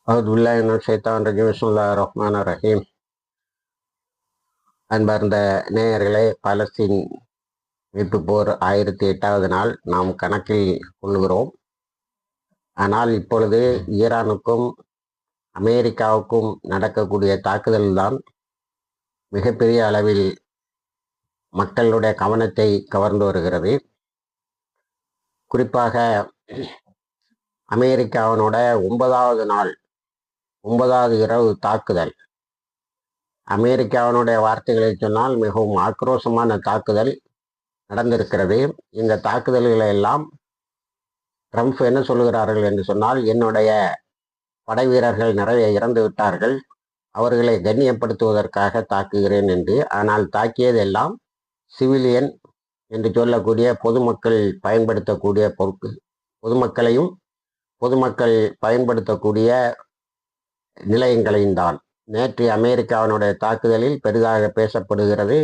பிஸ்மில்லாஹிர் ரஹ்மானிர் ரஹீம். அன்பார்ந்த நேயர்களே, பாலஸ்தீன் மீட்பு போர் 1008வது நாள் நாம் கணக்கில் கொள்கிறோம். ஆனால் இப்பொழுது ஈரானுக்கும் அமெரிக்காவுக்கும் நடக்கக்கூடிய தாக்குதல் தான் மிகப்பெரிய அளவில் மக்களுடைய கவனத்தை கவர்ந்து வருகிறது. குறிப்பாக அமெரிக்காவினோட 9வது இரவு தாக்குதல், அமெரிக்காவினுடைய வார்த்தைகளில் சொன்னால் மிகவும் ஆக்ரோஷமான தாக்குதல் நடந்திருக்கிறது. இந்த தாக்குதல்களை எல்லாம் ட்ரம்ப் என்ன சொல்லுகிறார்கள் என்று சொன்னால், என்னுடைய படை வீரர்கள் நிறைய இறந்து விட்டார்கள், அவர்களை கண்ணியப்படுத்துவதற்காக தாக்குகிறேன் என்று. ஆனால் தாக்கியதெல்லாம் சிவிலியன் என்று சொல்லக்கூடிய பொதுமக்கள் பயன்படுத்தக்கூடிய பொதுமக்களையும் பொதுமக்கள் பயன்படுத்தக்கூடிய நிலையங்களையும் தான். நேற்று அமெரிக்காவினுடைய தாக்குதலில் பெரிதாக பேசப்படுகிறது.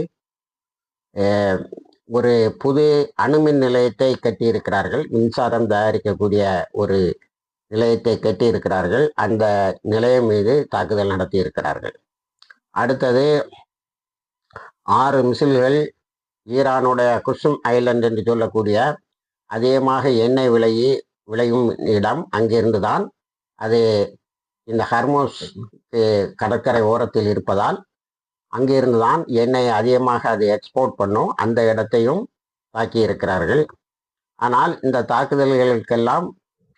ஒரு புது அணுமின் நிலையத்தை கட்டியிருக்கிறார்கள், மின்சாரம் தயாரிக்கக்கூடிய ஒரு நிலையத்தை கட்டியிருக்கிறார்கள். அந்த நிலையம் மீது தாக்குதல் நடத்தியிருக்கிறார்கள். அடுத்தது 6 மிசில்கள் ஈரானுடைய குசும் ஐலண்ட் என்று சொல்லக்கூடிய அதிகமாக எண்ணெய் விளையும் இடம், அங்கிருந்து தான் அது இந்த ஹர்மோஸ் கடற்கரை ஓரத்தில் இருப்பதால் அங்கிருந்து தான் எண்ணெய் அதிகமாக அது எக்ஸ்போர்ட் பண்ணும். அந்த இடத்தையும் தாக்கி இருக்கிறார்கள். ஆனால் இந்த தாக்குதல்களுக்கெல்லாம்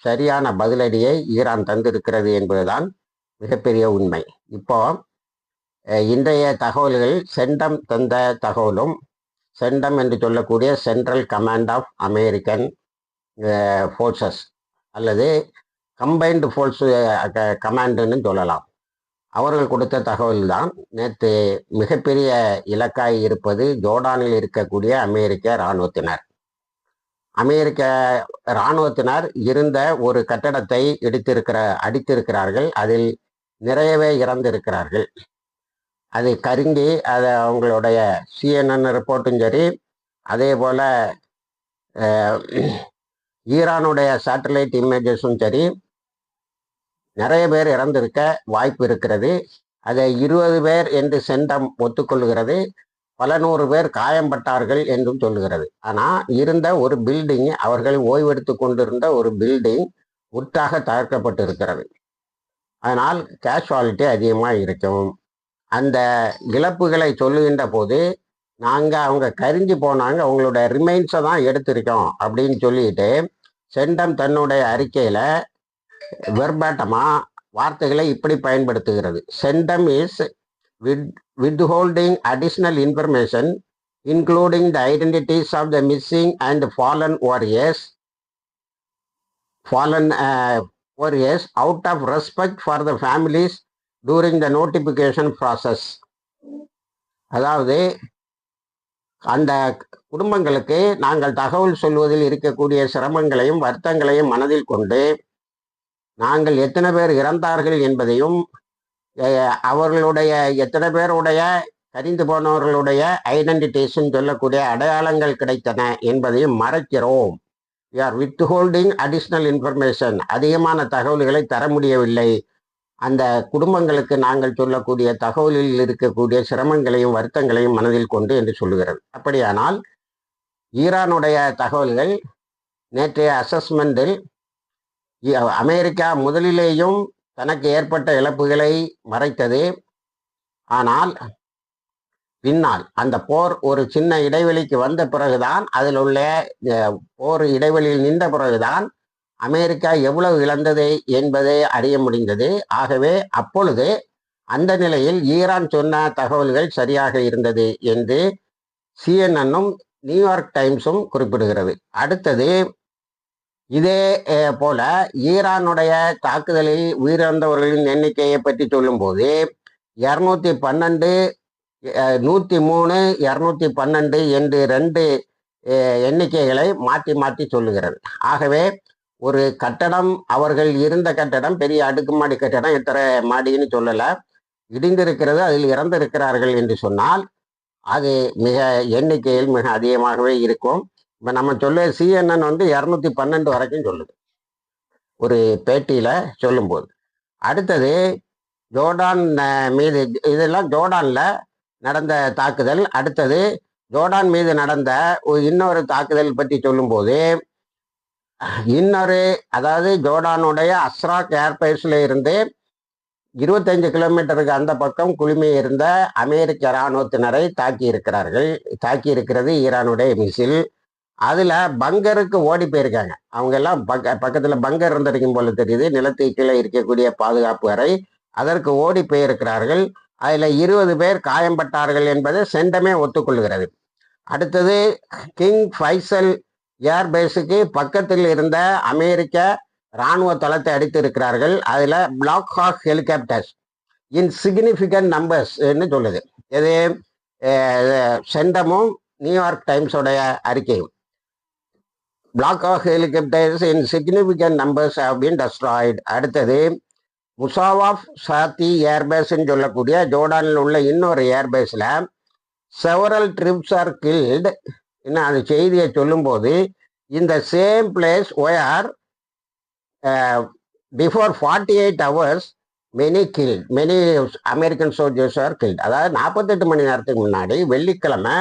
சரியான பதிலடியை ஈரான் தந்திருக்கிறது என்பதுதான் மிகப்பெரிய உண்மை. இப்போ இன்றைய தகவல்கள் சென்டம் தந்த தகவலும், சென்டம் என்று சொல்லக்கூடிய central command of American forces அல்லது கம்பைன்டு ஃபோர்ஸ் கமாண்டுன்னு சொல்லலாம், அவர்கள் கொடுத்த தகவல் தான் நேற்று மிகப்பெரிய இலக்காய் இருப்பது ஜோர்டானில் இருக்கக்கூடிய அமெரிக்க இராணுவத்தினர். அமெரிக்க இராணுவத்தினர் இருந்த ஒரு கட்டடத்தை அடித்திருக்கிறார்கள். அதில் நிறையவே இறந்திருக்கிறார்கள். அது கருங்கி, அது அவங்களுடைய CNN ரிப்போர்ட்டும் சரி, அதே போல் ஈரானுடைய சேட்டலைட் இமேஜஸும் சரி, நிறைய பேர் இறந்திருக்க வாய்ப்பு இருக்கிறது. அதை 20 பேர் என்று சென்டம் ஒத்துக்கொள்கிறது. பல 100 பேர் காயம்பட்டார்கள் என்றும் சொல்லுகிறது. ஆனால் இருந்த ஒரு பில்டிங், அவர்கள் ஓய்வெடுத்து கொண்டிருந்த ஒரு பில்டிங் உற்றாக தகர்க்கப்பட்டு இருக்கிறது. அதனால் கேஷுவாலிட்டி அதிகமாக இருக்கும். அந்த இழப்புகளை சொல்லுகின்ற போது அவங்க கரிஞ்சு போனாங்க, அவங்களுடைய ரிமைன்ஸை தான் எடுத்திருக்கோம் அப்படின்னு சொல்லிட்டு சென்டம் தன்னுடைய அறிக்கையில் வெர்பாட்டமா வார்த்தைகளை இப்படி பயன்படுத்துகிறது. Centum is withholding additional information including the identities of the missing and fallen warriors out of respect for the families during the notification process. அதாவது அந்த குடும்பங்களுக்கு நாங்கள் தகவல் சொல்வதில் இருக்கக்கூடிய சிரமங்களையும் வருத்தங்களையும் மனதில் கொண்டு நாங்கள் எத்தனை பேர் இறந்தார்கள் என்பதையும் அவர்களுடைய எத்தனை பேருடைய கரிந்து போனவர்களுடைய ஐடென்டிட்டேஷன் சொல்லக்கூடிய அடையாளங்கள் கிடைத்தன என்பதையும் மறைக்கிறோம். we are withholding additional information, அதிகமான தகவல்களை தர முடியவில்லை. அந்த குடும்பங்களுக்கு நாங்கள் சொல்லக்கூடிய தகவலில் இருக்கக்கூடிய சிரமங்களையும் வருத்தங்களையும் மனதில் கொண்டு என்று சொல்லுகிறது. அப்படியானால் ஈரானுடைய தகவல்கள் நேற்றைய அசஸ்மெண்டில் அமெரிக்கா முதலிலேயும் தனக்கு ஏற்பட்ட இழப்புகளை மறைத்தது. ஆனால் பின்னால் அந்த போர் ஒரு சின்ன இடைவெளிக்கு வந்த பிறகுதான், அதில் உள்ள போர் இடைவெளியில் நின்ற பிறகுதான் அமெரிக்கா எவ்வளவு இழந்தது என்பதை அறிய முடிந்தது. ஆகவே அப்பொழுது அந்த நிலையில் ஈரான் சொன்ன தகவல்கள் சரியாக இருந்தது என்று CNN-ம் நியூயார்க் டைம்ஸும் குறிப்பிடுகிறது. அடுத்தது இதே போல ஈரானுடைய தாக்குதலில் உயிரிழந்தவர்களின் எண்ணிக்கையை பற்றி சொல்லும்போது 212, 103, 212 என்று 2 எண்ணிக்கைகளை மாற்றி மாற்றி சொல்லுகிறது. ஆகவே ஒரு கட்டடம், அவர்கள் இருந்த கட்டடம் பெரிய அடுக்குமாடி கட்டடம், எத்தனை மாடின்னு சொல்லலை, இடிந்திருக்கிறது, அதில் இறந்திருக்கிறார்கள் என்று சொன்னால் அது எண்ணிக்கையில் மிக அதிகமாகவே இருக்கும். இப்போ நம்ம சொல்ல CNN 212 வரைக்கும் சொல்லுது ஒரு பேட்டியில் சொல்லும்போது. அடுத்தது ஜோர்டான் மீது, இதெல்லாம் ஜோர்டான்ல நடந்த தாக்குதல். அடுத்தது ஜோர்டான் மீது நடந்த இன்னொரு தாக்குதல் பற்றி சொல்லும்போது, அதாவது ஜோர்டானுடைய அஸ்ராக் ஏர்பேஸ்ல இருந்து 25 கிலோமீட்டருக்கு அந்த பக்கம் குழுமி இருந்த அமெரிக்க இராணுவத்தினரை தாக்கி இருக்கிறது ஈரானுடைய மிசில். அதுல பங்கருக்கு ஓடி போயிருக்காங்க. அவங்க எல்லாம் பக்கத்துல பங்கர் இருந்திருக்கும் போல தெரியுது, நிலத்துக்கு கீழே இருக்கக்கூடிய பாதுகாப்பு அறை, அதற்கு ஓடி போயிருக்கிறார்கள். அதுல 20 பேர் காயம்பட்டார்கள் என்பதை சென்டமே ஒத்துக்கொள்கிறது. அடுத்தது கிங் ஃபைசல் ஏர்பேஸுக்கு பக்கத்தில் இருந்த அமெரிக்க இராணுவ தளத்தை அடித்து இருக்கிறார்கள். அதுல black hawk helicopters in significant numbers சொல்லுது. இது சென்டமும் நியூயார்க் டைம்ஸோடைய அறிக்கையும். Black hawk helicopters in significant numbers have been destroyed. அடுத்தது முசாவாஃப் சாத்தி ஏர்பேஸ்ன்னு சொல்லக்கூடிய ஜோர்டானில் உள்ள இன்னொரு ஏர்பேஸில் செவரல் ட்ரிப்ஸ் ஆர் கில்டு. இன்னும் அந்த செய்தியை சொல்லும்போது, இந்த same place where before 48 hours many American soldiers are killed. அதாவது 48 மணி நேரத்துக்கு முன்னாடி வெள்ளிக்கிழமை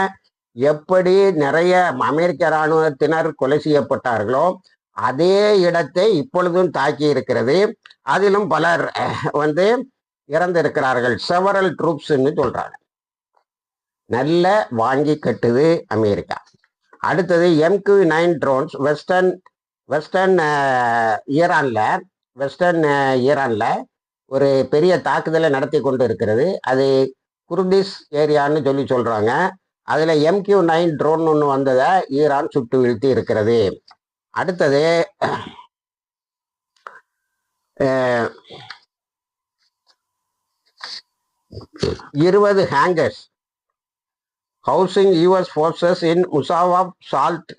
எப்படி நிறைய அமெரிக்க இராணுவத்தினர் கொலை செய்யப்பட்டார்களோ அதே இடத்தை இப்பொழுதும் தாக்கி இருக்கிறது. அதிலும் பலர் இறந்திருக்கிறார்கள். செவரல் ட்ரூப்ஸ்ன்னு சொல்றாங்க. நல்ல வாங்கி கட்டுது அமெரிக்கா. அடுத்தது MQ-9 ட்ரோன்ஸ் வெஸ்டர்ன் ஈரான்ல ஒரு பெரிய தாக்குதலை நடத்தி கொண்டு இருக்கிறது. அது குர்டிஷ் ஏரியான்னு சொல்றாங்க. அதுல MQ-9 ட்ரோன் ஒன்று வந்ததை ஈரான் சுட்டு வீழ்த்தி இருக்கிறது. அடுத்தது 20 hangars housing US forces in முசாவாப் சால்ட்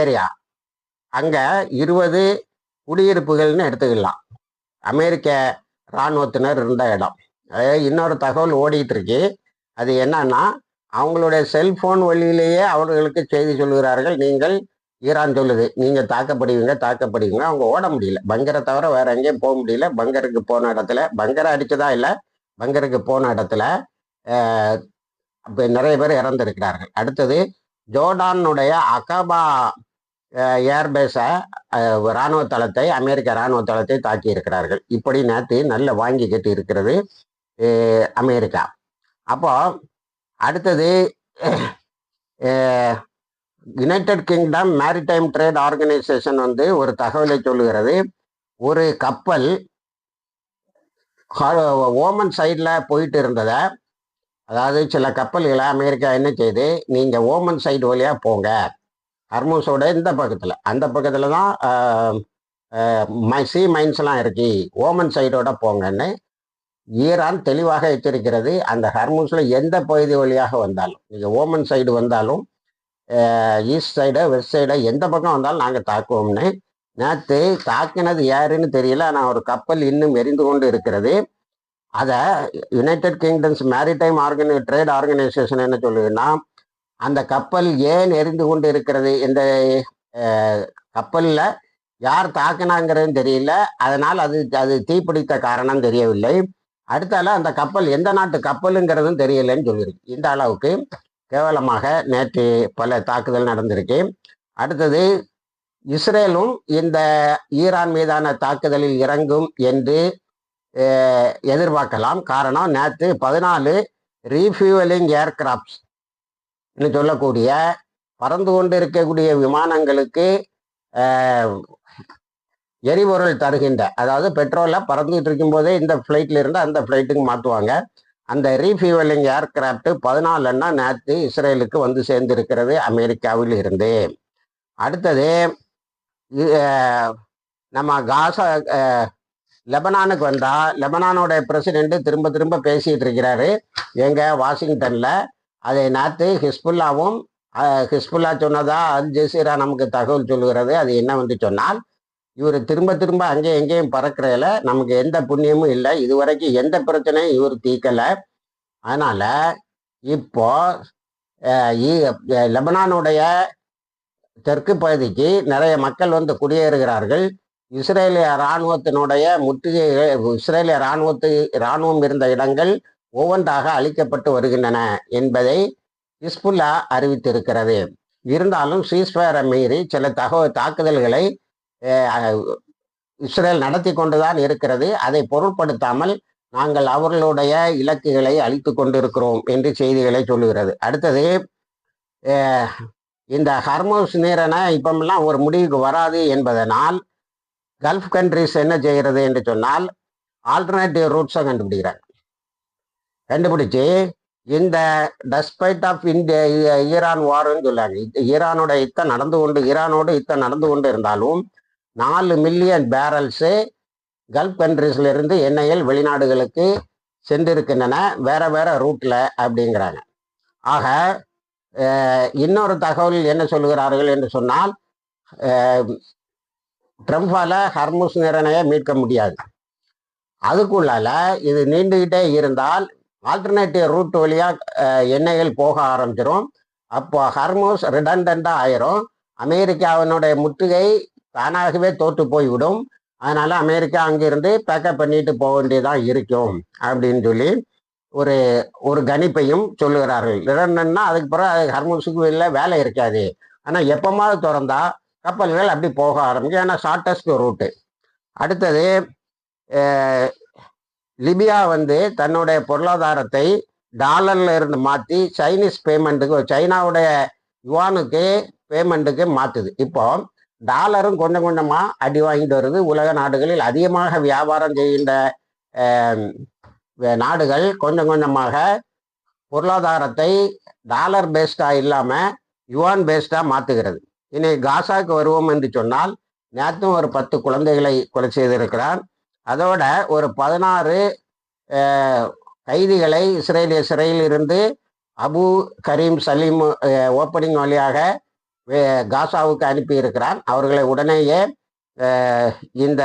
ஏரியா. அங்க 20 குடியிருப்புகள்னு எடுத்துக்கலாம். அமெரிக்க இராணுவத்தினர் இருந்த இடம். இன்னொரு தகவல் ஓடிட்டு இருக்கு. அது என்னன்னா, அவங்களுடைய செல்போன் வழியிலேயே அவர்களுக்கு செய்தி சொல்கிறார்கள். ஈரான் சொல்லுது, நீங்க தாக்கப்படுவீங்க. அவங்க ஓட முடியல. பங்கரை தவிர வேற எங்கேயும் போக முடியல. பங்கருக்கு போன இடத்துல, பங்கரை அடிச்சதா இல்லை, பங்கருக்கு போன இடத்துல நிறைய பேர் இறந்திருக்கிறார்கள். அடுத்தது ஜோர்டானுடைய அகபா ஏர்பேஸை இராணுவ தளத்தை, அமெரிக்க இராணுவ தளத்தை தாக்கி இருக்கிறார்கள். இப்படி நேற்று நல்ல வாங்கி கட்டி இருக்கிறது அமெரிக்கா. அப்போ அடுத்தது United kingdom maritime trade organisation ஒரு தகவலை சொல்லுகிறது. ஒரு கப்பல் ஓமன் சைடில் போயிட்டு இருந்ததை, அதாவது சில கப்பல்களை அமெரிக்கா என்ன செய்யுது, நீங்கள் ஓமன் சைடு வழியாக போங்க, ஹர்மூஸோட இந்த பக்கத்தில், அந்த பக்கத்தில் தான் சி மைன்ஸ்லாம் இருக்கு, ஓமன் சைடோட போங்கன்னு ஈரான் தெளிவாக எச்சரிக்கிறது. அந்த ஹர்மூஸில் எந்த பகுதி வழியாக வந்தாலும், நீங்கள் ஓமன் சைடு வந்தாலும், ஈஸ்ட் சைடு வெஸ்ட் சைடு எந்த பக்கம் வந்தாலும் நாங்கள் தாக்குவோம்னு. நேற்று தாக்கினது யாருன்னு தெரியல, ஆனால் ஒரு கப்பல் இன்னும் எரிந்து கொண்டு இருக்கிறது. அதை United kingdoms maritime trade organisation என்ன சொல்லுதுன்னா, அந்த கப்பல் ஏன் எரிந்து கொண்டு இருக்கிறது, இந்த கப்பலில் யார் தாக்கினாங்கிறது தெரியல, அதனால் அது தீப்பிடித்த காரணம் தெரியவில்லை. அடுத்தால அந்த கப்பல் எந்த நாட்டு கப்பலுங்கிறதும் தெரியலன்னு சொல்லியிருக்கு. இந்த அளவுக்கு கேவலமாக நேற்று பல தாக்குதல் நடந்திருக்கு. அடுத்தது இஸ்ரேலும் இந்த ஈரான் மீதான தாக்குதலில் இறங்கும் என்று எதிர்பார்க்கலாம். காரணம், நேற்று 14 ரீஃபியூவலிங் ஏர்கிராப்ட்ஸ் சொல்லக்கூடிய பறந்து கொண்டு இருக்கக்கூடிய விமானங்களுக்கு எரிபொருள் தருகின்ற, அதாவது பெட்ரோலை பறந்துட்டு இருக்கும் போதே இந்த ஃப்ளைட்ல இருந்து அந்த ஃப்ளைட்டுக்கு மாற்றுவாங்க. அந்த ரீஃபியூவலிங் ஏர்கிராப்ட் 14 நேற்று இஸ்ரேலுக்கு வந்து சேர்ந்திருக்கிறது அமெரிக்காவில் இருந்து. அடுத்தது நம்ம காசா லெபனானுக்கு வந்தா, லெபனானோட பிரசிடென்ட் திரும்ப திரும்ப பேசிட்டு இருக்கிறாரு எங்க வாஷிங்டன்ல. அதை நேற்று ஹிஸ்புல்லா சொன்னதா அல் ஜசீரா நமக்கு தகவல் சொல்லுகிறது. அது என்ன சொன்னால், இவர் திரும்ப திரும்ப அங்கே எங்கேயும் பறக்கிறதுல நமக்கு எந்த புண்ணியமும் இல்லை, இதுவரைக்கும் எந்த பிரச்சனையும் இவர் தீர்க்கலை. அதனால இப்போ லெபனானுடைய தெற்கு பகுதிக்கு நிறைய மக்கள் குடியேறுகிறார்கள். இஸ்ரேலிய இராணுவத்தினுடைய முற்றுகை இஸ்ரேலிய இராணுவம் இருந்த இடங்கள் ஒவ்வொன்றாக அழிக்கப்பட்டு வருகின்றன என்பதை ஹிஸ்புல்லா அறிவித்திருக்கிறது. இருந்தாலும் சீஸ்ஃபயரை மீறி சில தாக்குதல்களை இஸ்ரேல் நடத்தி கொண்டுதான் இருக்கிறது. அதை பொருட்படுத்தாமல் நாங்கள் அவர்களுடைய இலக்குகளை அழித்து கொண்டிருக்கிறோம் என்று செய்திகளை சொல்லுகிறது. அடுத்தது, இந்த ஹர்மோஸ் நீரிணை இப்பெல்லாம் ஒரு முடிவுக்கு வராது என்பதனால் கல்ஃப் கண்ட்ரிஸ் என்ன செய்கிறது என்று சொன்னால் ஆல்டர்னேட்டிவ் ரூட்ஸை கண்டுபிடிச்சு இந்த டஸ்பைட் ஆஃப் ஈரான் வார்ன்னு சொல்லாங்க. ஈரானோட யுத்தம் நடந்து கொண்டு இருந்தாலும் 4 மில்லியன் பேரல்ஸு கல்ஃப் கண்ட்ரீஸ்ல இருந்து எண்ணெய்கள் வெளிநாடுகளுக்கு சென்றிருக்கின்றன, வேற வேற ரூட்ல அப்படிங்கிறாங்க. ஆக இன்னொரு தகவல் என்ன சொல்லுகிறார்கள் என்று சொன்னால், ட்ரம்பால ஹர்முஸ் நீரிணையை மீட்க முடியாது. அதுக்குள்ளால இது நீண்டுகிட்டே இருந்தால் ஆல்டர்னேட்டிவ் ரூட் வழியா எண்ணெய்கள் போக ஆரம்பிச்சிடும். அப்போ ஹர்முஸ் ரிடண்டண்டா ஆயிரும். அமெரிக்காவினுடைய முற்றுகை தானாகவே தோற்று போய்விடும். அதனால அமெரிக்கா அங்கிருந்து பேக்கப் பண்ணிட்டு போக வேண்டியதான் இருக்கும் அப்படின்னு சொல்லி ஒரு கணிப்பையும் சொல்லுகிறார்கள். ரிடண்டன்னா அதுக்கு பிறகு ஹர்முஸுக்கு வெளில வேலை இருக்காது. ஆனால் எப்பமாவது திறந்தா கப்பல்கள் அப்படி போக ஆரம்பிக்கும். ஏன்னா ஷார்ட்டஸ்ட் ரூட்டு. அடுத்தது, லிபியா தன்னுடைய பொருளாதாரத்தை டாலர்ல இருந்து மாற்றி சைனீஸ் பேமெண்ட்டுக்கு, சைனாவுடைய யுவானுக்கு பேமெண்ட்டுக்கு மாற்றுது. இப்போ டாலரும் கொஞ்சம் கொஞ்சமாக அடி வாங்கிட்டு வருது. உலக நாடுகளில் அதிகமாக வியாபாரம் செய்கின்ற நாடுகள் கொஞ்சம் கொஞ்சமாக பொருளாதாரத்தை டாலர் பேஸ்டாக இல்லாமல் யுவான் பேஸ்டாக மாற்றுகிறது. இனி காசாவுக்கு வருவோம் என்று சொன்னால், நேற்றும் ஒரு 10 குழந்தைகளை கொலை செய்திருக்கிறார். அதோட ஒரு 16 கைதிகளை இஸ்ரேலிய சிறையில் இருந்து அபு கரீம் சலீம் ஓப்பனிங் வழியாக காசாவுக்கு அனுப்பியிருக்கிறான். அவர்களை உடனேயே இந்த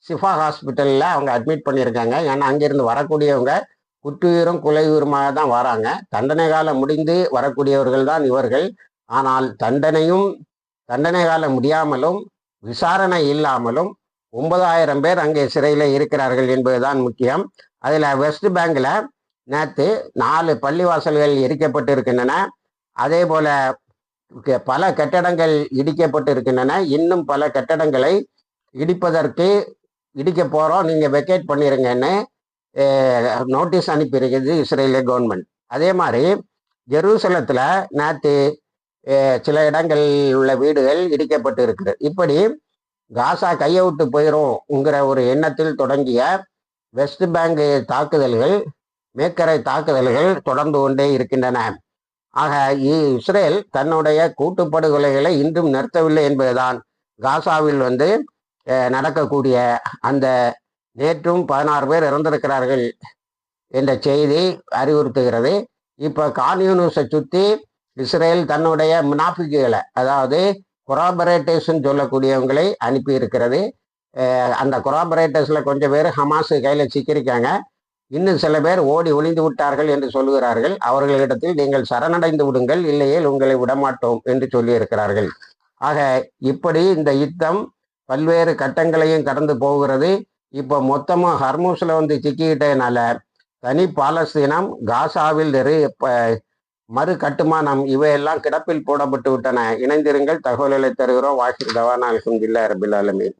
சிஃபா ஹாஸ்பிட்டலில் அவங்க அட்மிட் பண்ணியிருக்காங்க. ஏன்னா அங்கிருந்து வரக்கூடியவங்க குற்றுயிரும் குலையுயிருமாக தான் வராங்க. தண்டனை காலம் முடிந்து வரக்கூடியவர்கள் தான் இவர்கள். ஆனால் தண்டனை காலம் முடியாமலும் விசாரணை இல்லாமலும் 9,000 பேர் அங்கே சிறையில் இருக்கிறார்கள் என்பதுதான் முக்கியம். அதில் வெஸ்ட் பேங்கில் நேற்று 4 பள்ளிவாசல்கள் எரிக்கப்பட்டு இருக்கின்றன. அதே போல பல கட்டடங்கள் இடிக்கப்பட்டு இருக்கின்றன. இன்னும் பல கட்டடங்களை இடிக்க போகிறோம், நீங்கள் வெக்கேட் பண்ணிருங்கன்னு நோட்டீஸ் அனுப்பியிருக்குது இஸ்ரேலிய கவர்மெண்ட். அதே மாதிரி ஜெருசலத்தில் நேற்று சில இடங்களில் உள்ள வீடுகள் இடிக்கப்பட்டு இருக்குது. இப்படி காசா கையை விட்டு போயிடும்ங்கிற ஒரு எண்ணத்தில் தொடங்கிய வெஸ்ட் பேங்க் தாக்குதல்கள், மேற்கரை தாக்குதல்கள் தொடர்ந்து கொண்டே இருக்கின்றன. ஆக இஸ்ரேல் தன்னுடைய கூட்டுப்படுகொலைகளை இன்றும் நிறுத்தவில்லை என்பதுதான் காசாவில் நடக்கக்கூடிய அந்த நேற்றும் 16 பேர் இறந்திருக்கிறார்கள் என்ற செய்தி அறிவுறுத்துகிறது. இப்போ கான்யூனிஸை சுற்றி இஸ்ரேல் தன்னுடைய முனாஃபிக்குகளை, அதாவது கொராபரேட்டர்ஸ்ன்னு சொல்லக்கூடியவங்களை அனுப்பி இருக்கிறது. அந்த கொராபரேட்டர்ஸில் கொஞ்சம் பேர் ஹமாஸ் கையில் சிக்கியிருக்காங்க. இன்னும் சில பேர் ஓடி ஒளிந்து விட்டார்கள் என்று சொல்லுகிறார்கள். அவர்களிடத்தில் நீங்கள் சரணடைந்து விடுங்கள், இல்லையேல் உங்களை விடமாட்டோம் என்று சொல்லியிருக்கிறார்கள். ஆக இப்படி இந்த யுத்தம் பல்வேறு கட்டங்களையும் கடந்து போகிறது. இப்போ மொத்தமாக ஹர்மூஸில் சிக்கிக்கிட்டதுனால தனி பாலஸ்தீனம், காசாவில் மறு கட்டுமானம் இவையெல்லாம் கிடப்பில் போடப்பட்டு விட்டன. இணைந்திருங்கள், தகவல்களை தருகிறோம். வாஷிர் தவானா அல்ஹம்துலில்லாஹி ரபில் ஆலமீன்.